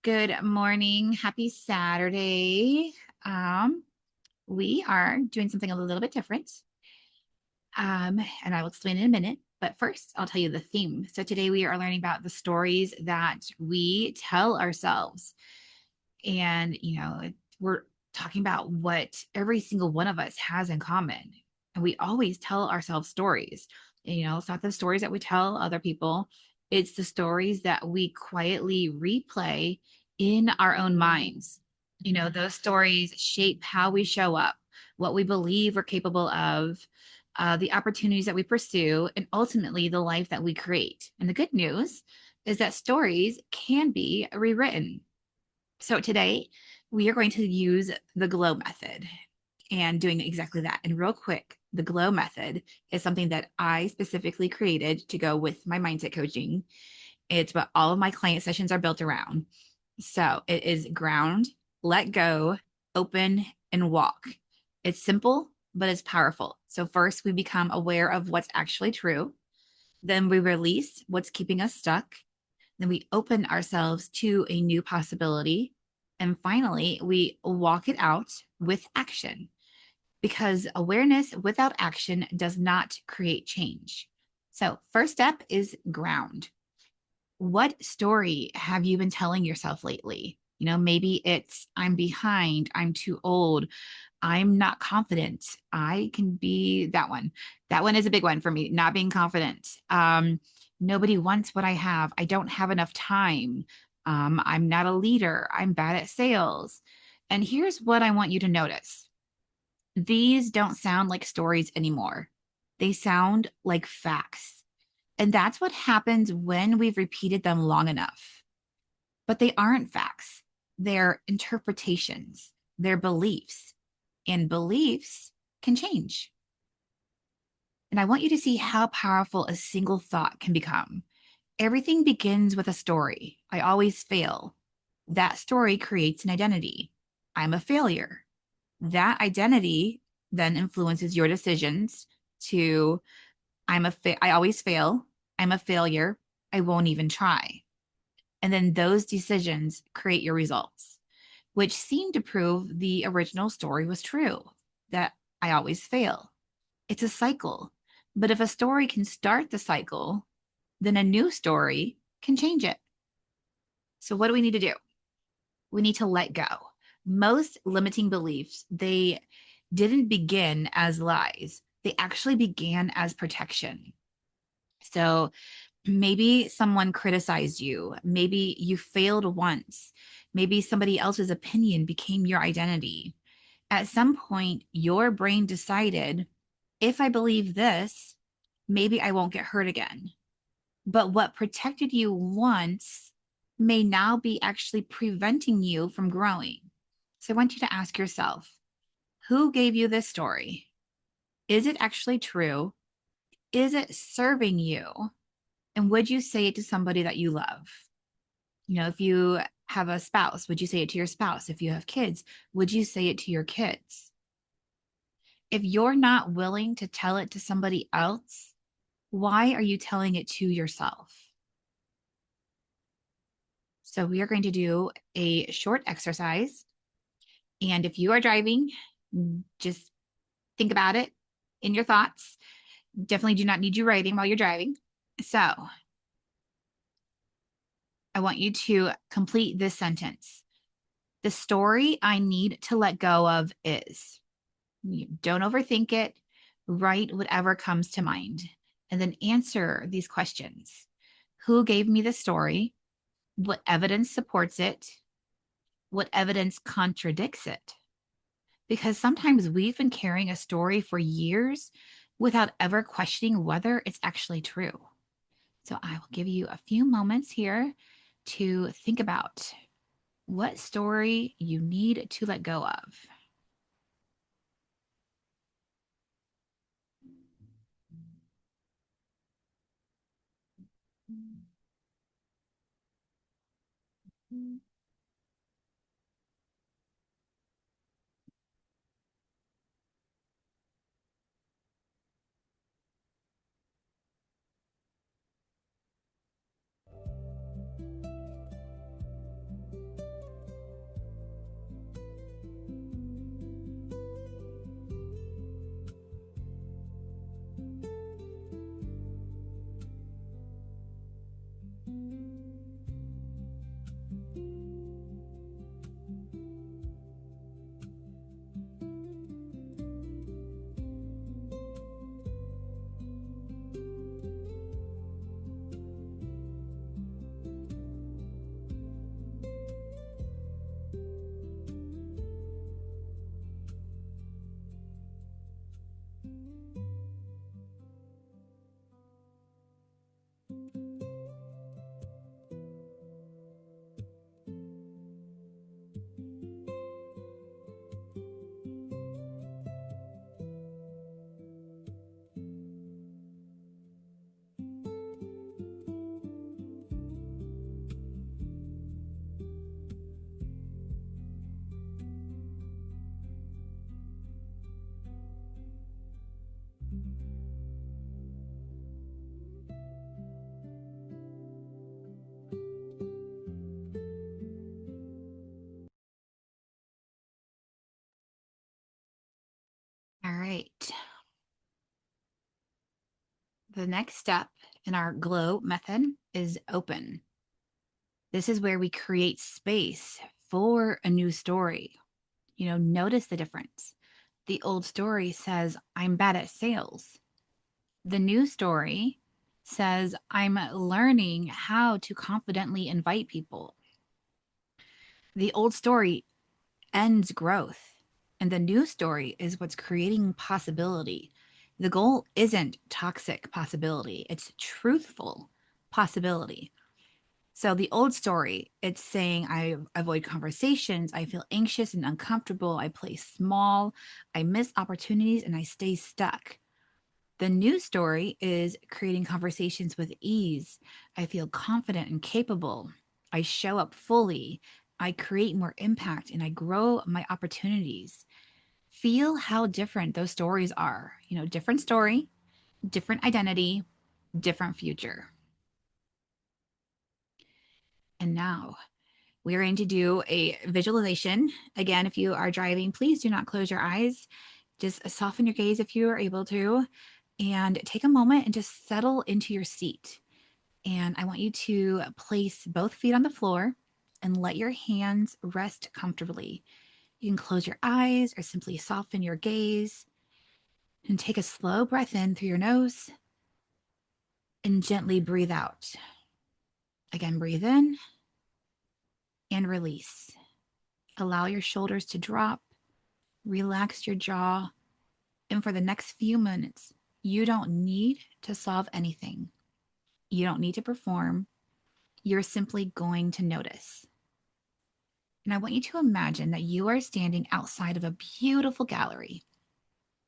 Good morning. Happy Saturday. Um, we are doing something a little bit different. And I will explain in a minute. But first, I'll tell you the theme. So today we are learning about the stories that we tell ourselves. And, we're talking about what every single one of us has in common. And we always tell ourselves stories. It's not the stories that we tell other people, it's the stories that we quietly replay in our own minds. Those stories shape how we show up, what we believe we're capable of, the opportunities that we pursue, and ultimately the life that we create. And the good news is that stories can be rewritten. So today we are going to use the GLOW method and doing exactly that. And real quick, the GLOW method is something that I specifically created to go with my mindset coaching. It's what all of my client sessions are built around. So it is ground, let go, open, and walk. It's simple, but it's powerful. So first we become aware of what's actually true. Then we release what's keeping us stuck. Then we open ourselves to a new possibility. And finally, we walk it out with action because awareness without action does not create change. So, first step is ground. What story have you been telling yourself lately? Maybe it's I'm behind, I'm too old, I'm not confident. I can be that one. That one is a big one for me, not being confident. Nobody wants what I have. I don't have enough time. I'm not a leader. I'm bad at sales. And here's what I want you to notice: these don't sound like stories anymore, they sound like facts. And that's what happens when we've repeated them long enough. But they aren't facts, they're interpretations, they're beliefs, and beliefs can change. And I want you to see how powerful a single thought can become. Everything begins with a story. I always fail. That story creates an identity. I'm a failure. That identity then influences your decisions to I always fail. I'm a failure. I won't even try. And then those decisions create your results, which seem to prove the original story was true, that I always fail. It's a cycle. But if a story can start the cycle, then a new story can change it. So what do we need to do? We need to let go. Most limiting beliefs, they didn't begin as lies. They actually began as protection. So maybe someone criticized you. Maybe you failed once. Maybe somebody else's opinion became your identity. At some point, your brain decided, if I believe this, maybe I won't get hurt again. But what protected you once may now be actually preventing you from growing. So I want you to ask yourself, who gave you this story? Is it actually true? Is it serving you? And would you say it to somebody that you love? If you have a spouse, would you say it to your spouse? If you have kids, would you say it to your kids? If you're not willing to tell it to somebody else, why are you telling it to yourself? So we are going to do a short exercise. And if you are driving, just think about it in your thoughts. Definitely do not need you writing while you're driving. So I want you to complete this sentence. The story I need to let go of is. Don't overthink it. Write whatever comes to mind and then answer these questions. Who gave me the story? What evidence supports it? What evidence contradicts it? Because sometimes we've been carrying a story for years without ever questioning whether it's actually true. So I will give you a few moments here to think about what story you need to let go of. The next step in our glow method is open. This is where we create space for a new story. Notice the difference. The old story says, I'm bad at sales. The new story says, I'm learning how to confidently invite people. The old story ends growth, and the new story is what's creating possibility. The goal isn't toxic possibility, it's truthful possibility. So the old story, it's saying I avoid conversations, I feel anxious and uncomfortable, I play small, I miss opportunities, and I stay stuck. The new story is creating conversations with ease. I feel confident and capable. I show up fully. I create more impact and I grow my opportunities. Feel how different those stories are. Different story, different identity, different future. And now we're going to do a visualization. Again, if you are driving, please do not close your eyes. Just soften your gaze if you are able to, and take a moment and just settle into your seat. And I want you to place both feet on the floor and let your hands rest comfortably. You can close your eyes or simply soften your gaze and take a slow breath in through your nose and gently breathe out. Again, breathe in and release. Allow your shoulders to drop, relax your jaw, and for the next few minutes, you don't need to solve anything. You don't need to perform. You're simply going to notice. And I want you to imagine that you are standing outside of a beautiful gallery.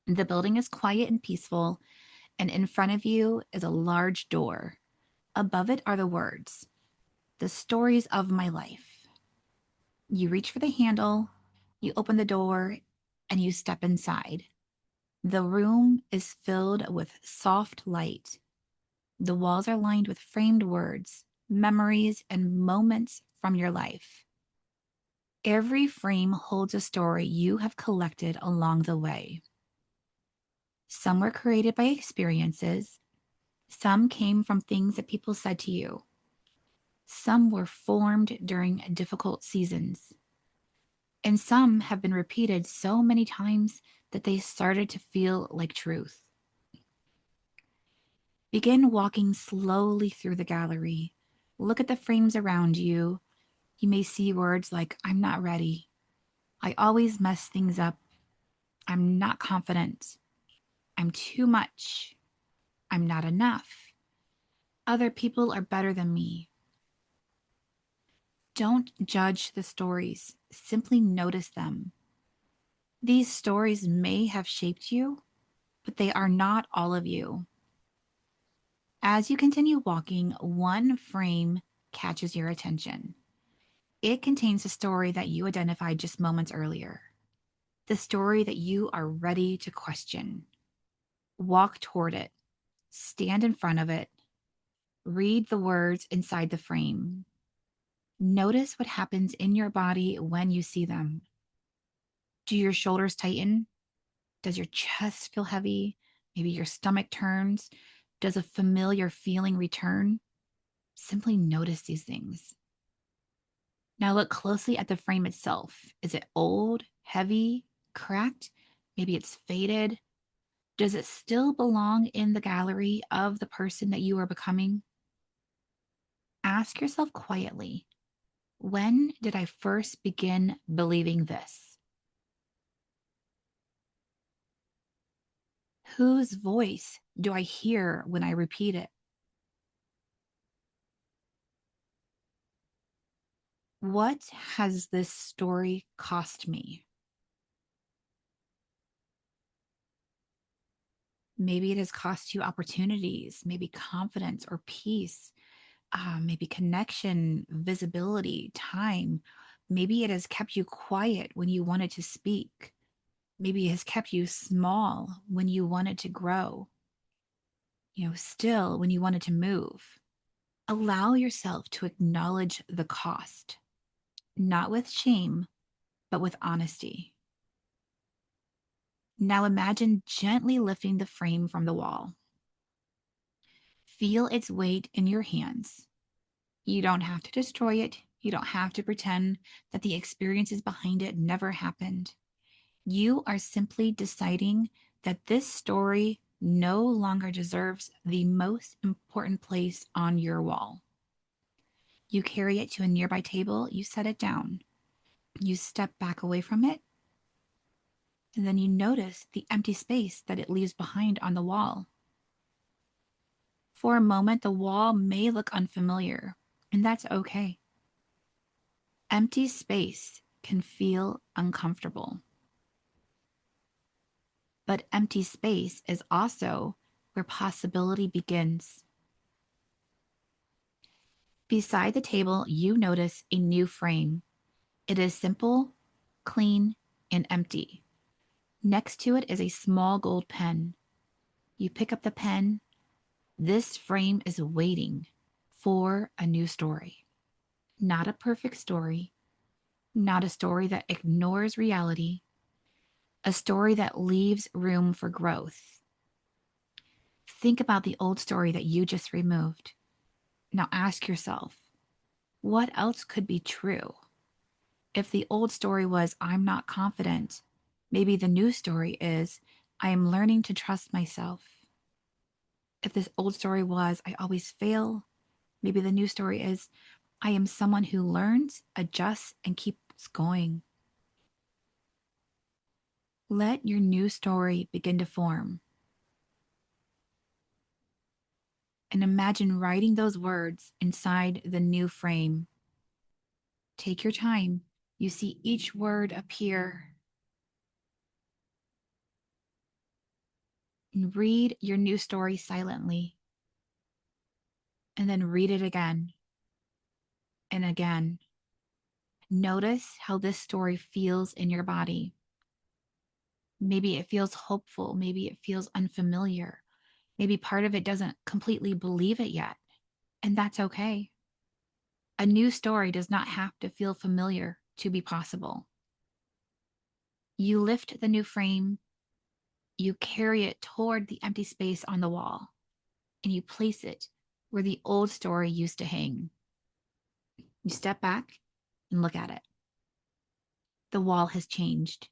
The building is quiet and peaceful, and in front of you is a large door. Above it are the words, "The stories of my life." You reach for the handle, you open the door, and you step inside. The room is filled with soft light. The walls are lined with framed words, memories, and moments from your life. Every frame holds a story you have collected along the way. Some were created by experiences, some came from things that people said to you, some were formed during difficult seasons, and some have been repeated so many times that they started to feel like truth. Begin walking slowly through the gallery. Look at the frames around you. You may see words like, I'm not ready. I always mess things up. I'm not confident. I'm too much. I'm not enough. Other people are better than me. Don't judge the stories, simply notice them. These stories may have shaped you, but they are not all of you. As you continue walking, one frame catches your attention. It contains a story that you identified just moments earlier, the story that you are ready to question. Walk toward it, stand in front of it, read the words inside the frame. Notice what happens in your body when you see them. Do your shoulders tighten? Does your chest feel heavy? Maybe your stomach turns? Does a familiar feeling return? Simply notice these things. Now look closely at the frame itself. Is it old, heavy, cracked? Maybe it's faded. Does it still belong in the gallery of the person that you are becoming? Ask yourself quietly, when did I first begin believing this? Whose voice do I hear when I repeat it? What has this story cost me? Maybe it has cost you opportunities, maybe confidence or peace, maybe connection, visibility, time. Maybe it has kept you quiet when you wanted to speak. Maybe it has kept you small when you wanted to grow, still when you wanted to move. Allow yourself to acknowledge the cost, not with shame, but with honesty. Now imagine gently lifting the frame from the wall. Feel its weight in your hands. You don't have to destroy it. You don't have to pretend that the experiences behind it never happened. You are simply deciding that this story no longer deserves the most important place on your wall. You carry it to a nearby table, you set it down, you step back away from it, and then you notice the empty space that it leaves behind on the wall. For a moment, the wall may look unfamiliar, and that's okay. Empty space can feel uncomfortable. But empty space is also where possibility begins. Beside the table, you notice a new frame. It is simple, clean, and empty. Next to it is a small gold pen. You pick up the pen. This frame is waiting for a new story. Not a perfect story, not a story that ignores reality, a story that leaves room for growth. Think about the old story that you just removed. Now ask yourself, what else could be true? If the old story was, I'm not confident, maybe the new story is, I am learning to trust myself. If this old story was, I always fail, maybe the new story is, I am someone who learns, adjusts, and keeps going. Let your new story begin to form. And imagine writing those words inside the new frame. Take your time. You see each word appear. And read your new story silently. And then read it again and again. Notice how this story feels in your body. Maybe it feels hopeful. Maybe it feels unfamiliar. Maybe part of it doesn't completely believe it yet. And that's okay. A new story does not have to feel familiar to be possible. You lift the new frame, you carry it toward the empty space on the wall, and you place it where the old story used to hang. You step back and look at it. The wall has changed.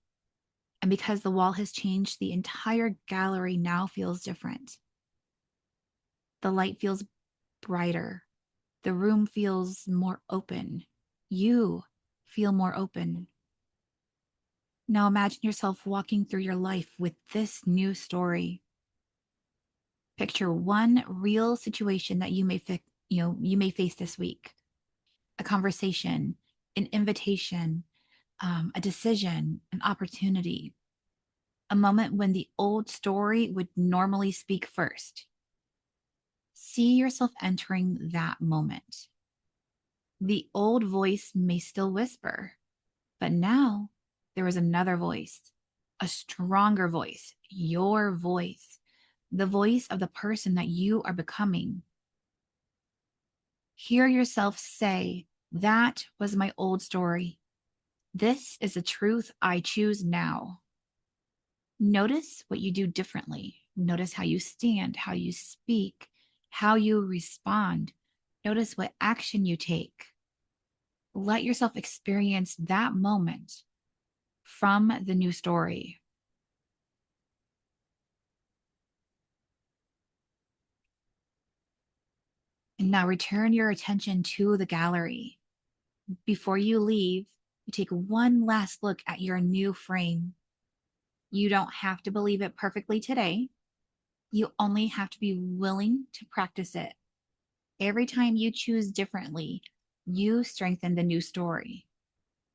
And because the wall has changed, the entire gallery now feels different. The light feels brighter. The room feels more open. You feel more open. Now imagine yourself walking through your life with this new story. Picture one real situation that you may face this week. A conversation, an invitation, a decision, an opportunity, a moment when the old story would normally speak first. See yourself entering that moment. The old voice may still whisper, but now there is another voice, a stronger voice, your voice, the voice of the person that you are becoming. Hear yourself say, that was my old story. This is the truth I choose now. Notice what you do differently. Notice how you stand, how you speak, how you respond. Notice what action you take. Let yourself experience that moment from the new story. And now return your attention to the gallery. Before you leave, you take one last look at your new frame. You don't have to believe it perfectly today. You only have to be willing to practice it. Every time you choose differently, you strengthen the new story.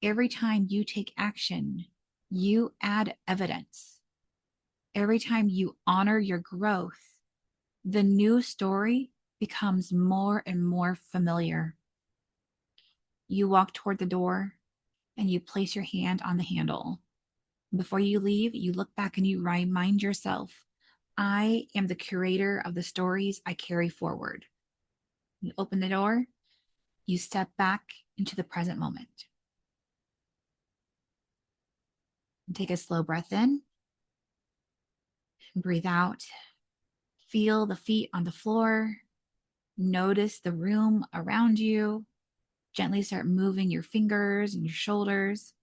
Every time you take action, you add evidence. Every time you honor your growth, the new story becomes more and more familiar. You walk toward the door and you place your hand on the handle. Before you leave, you look back and you remind yourself, I am the curator of the stories I carry forward. You open the door, you step back into the present moment. Take a slow breath in, breathe out, feel the feet on the floor, Notice the room around you. Gently start moving your fingers and your shoulders.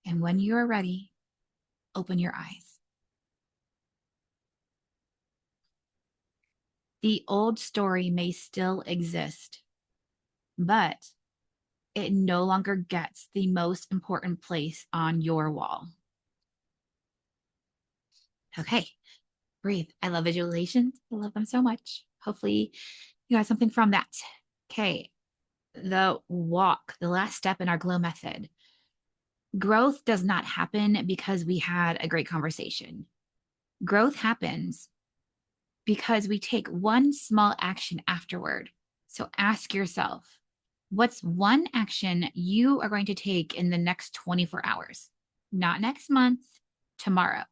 And when you are ready, open your eyes. The old story may still exist, but it no longer gets the most important place on your wall. Okay, breathe. I love visualizations. I love them so much. Hopefully, you got something from that. Okay, the walk, the last step in our glow method. Growth does not happen because we had a great conversation. Growth happens because we take one small action afterward. So ask yourself, what's one action you are going to take in the next 24 hours? Not next month, tomorrow.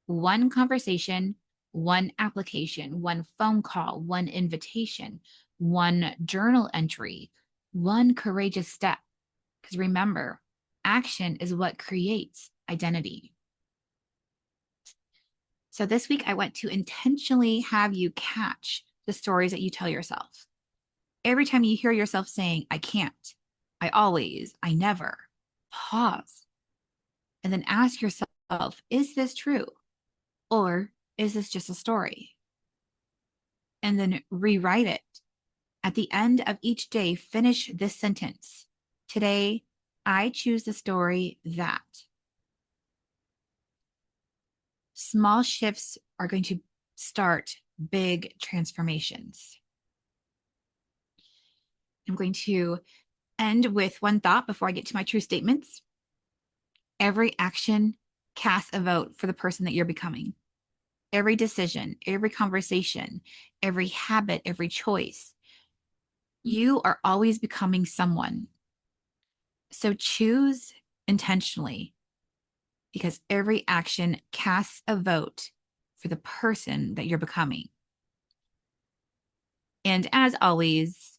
One conversation, one application, one phone call, one invitation, one journal entry, one courageous step. Because remember, action is what creates identity. So this week, I want to intentionally have you catch the stories that you tell yourself. Every time you hear yourself saying, I can't, I always, I never, pause and then ask yourself, is this true? Or is this just a story? And then rewrite it. At the end of each day, finish this sentence. Today, I choose the story that. Small shifts are going to start big transformations. I'm going to end with one thought before I get to my true statements. Every action casts a vote for the person that you're becoming. Every decision, every conversation, every habit, every choice, you are always becoming someone. So choose intentionally because every action casts a vote for the person that you're becoming. And as always,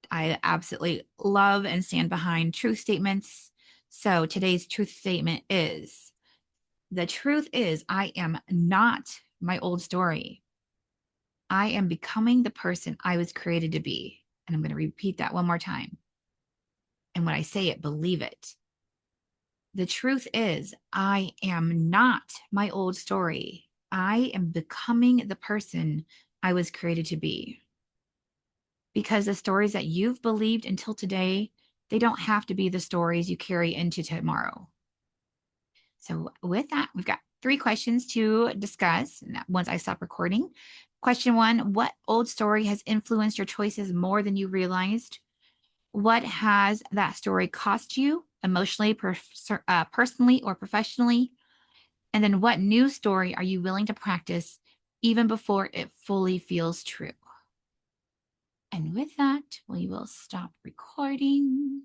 I absolutely love and stand behind truth statements. So today's truth statement is, the truth is, I am not my old story. I am becoming the person I was created to be. And I'm going to repeat that one more time. And when I say it, believe it. The truth is, I am not my old story. I am becoming the person I was created to be. Because the stories that you've believed until today, they don't have to be the stories you carry into tomorrow. So with that, we've got 3 questions to discuss once I stop recording. Question 1, what old story has influenced your choices more than you realized? What has that story cost you emotionally, personally, or professionally? And then what new story are you willing to practice even before it fully feels true? And with that, we will stop recording.